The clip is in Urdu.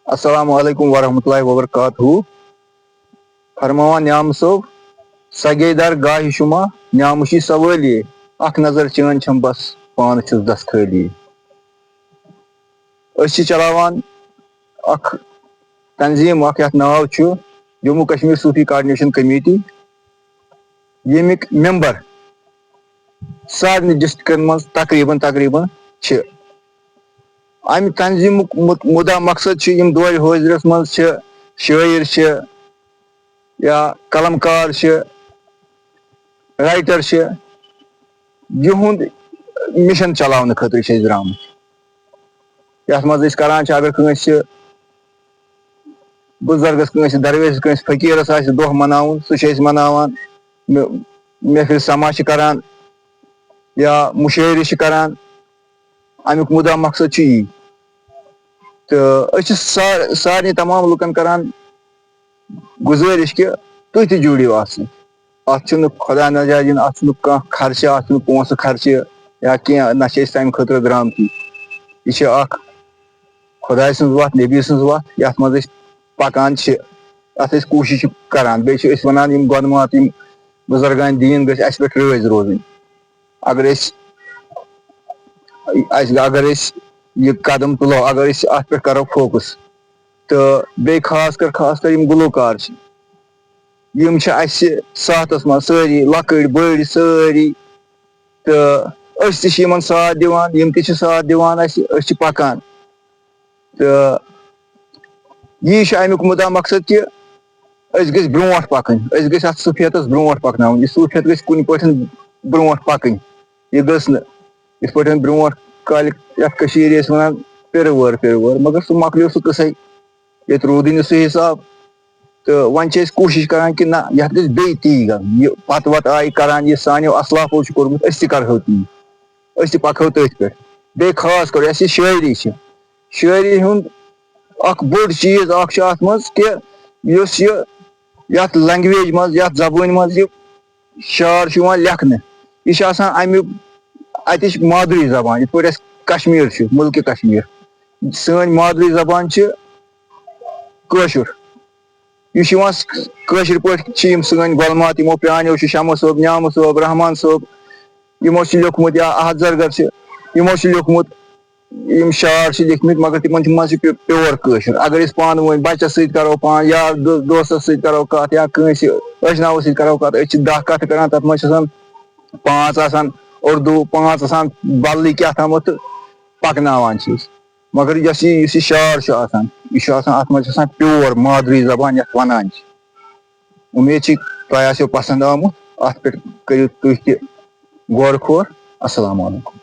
Assalamu alaikum warahmatullahi wabarakatuh. Farmawan Nyam Sob, Sagedar Gahi Shuma, Nyamushi Savali, Ak Nazar Chan Chambas, Panachus Daskhali. Ashi Chalawan, Ak Tanzim Akyat Nawchu, Jammu Kashmir Sufi Coordination Committee, Yemik member, Sadni District Takriban, Che. I'm Tanzim Muda Maksad Chim Doi Hozras Mans Che, Shair Che, Ya Kalamkar Che, Writer Che, Juhund Mission Chalawan Khatri Dram. Yasmaz is Karan Chagar Kunsh, Buzargas Kunsh, Darvis Kunsh, Fakir Sas, Doh Manaun, Sushes Manawan, Mefil Samashi Karan, Ya Musheri Shikaran, Amik Muda Maksachi. سارے تمام لکن کران گزارش کہ تھی تہ جڑو ات خدا نجائز ات خرچہ ات پونسہ خرچہ یا کی نہ تمہ خاطر درامتی یہ خدا سن وت نبی سن وت یت مز پکان ات کوشش کران بیٚیہِ چھِ ونان یم گۄڈمات یم بزرگان دین گژھِ اسہِ پٮ۪ٹھ رٲضۍ روزٕنۍ اگر یہ قدم تلو اگر ات پہ کرو فوکس تو بی خاص کر یم گلوکار یم ساتس من ساری لکڑ بڑ ساری تو اس تہ ساتھ دِوان یم تہ ساتھ دِوان اس پکان تو یہ امیک مدعا مقصد کہ اس گژھِ برونٹھ پکن اس گژھِ ات صوفیتس برونٹھ پکناون یہ صوفیت گژھِ کُنہِ پٲٹھۍ برونٹھ پکن یہ گٔژھ نہٕ یتھ پٲٹھۍ برونٹھ کالہِ یتھ کٔشیٖرِ ٲسۍ ونان پِرٕ مگر سُہ مۄکلیو سُہ قصے ییٚتہِ روٗدٕے نہٕ سُہ حساب تو وۄنۍ چھِ أسۍ کوٗشِش کران کہ نہ یتھ گژھِ بیٚیہِ تی گژھُن یہ پتہٕ وتہٕ آیہِ کران یہ سانیو اسلافو چھُ کوٚرمُت أسۍ تہِ کرہو تی أسۍ تہِ پکہو تٔتھۍ پٮ۪ٹھ بیٚیہِ خاص کر یۄس یہِ شٲعری ہُنٛد اکھ بوٚڑ چیٖز اکھ چھُ اتھ منٛز کہ یُس یتھ لنگویج منٛز یتھ زبٲنۍ منٛز یہِ شعر چھُ یِوان لیکھنہٕ یہِ چھُ آسان امیُک اتِچ مادری زبان یتھ پٲٹھۍ اسہِ کشمیٖر چھُ مُلکہِ کشمیٖر سٲنۍ مادری زبان چھِ کٲشُر یہ کٲشِر پٲٹھۍ چھِ یم سٲنۍ گۄلمات یمو پرٛانیو چھِ شمس صٲب نیامہٕ صٲب رحمان صٲب یمو چھُ لیوکھمُت یا احد زرگر چھِ یمو چھُ لیوکھمُت یم شعر چھِ لیکھمٕتۍ مگر تمن منٛز چھِ پیور کٲشُر اگر أسۍ پانہٕ ؤنۍ بچس سۭتۍ کرو یار دوستس سۭتۍ کرو کتھ یا کٲنٛسہِ ٲشناوس سۭتۍ کرو کتھ أسۍ چھِ 10 کتھٕ کران تتھ منٛز چھِ آسان 5 آسان اردوٗ 5 آسان بدلٕے کیٛاہ تامتھ تہٕ پکناوان چھِ أسۍ مگر یُس یہِ شعر چھُ آسان یہِ چھُ آسان اتھ منٛز چھِ آسان پیور مادری زبان یتھ ونان چھِ امید چھِ تۄہہِ آسیو پسنٛد آمُت اتھ پٮ۪ٹھ کٔرِو تُہۍ تہِ غور خور السلام علیکم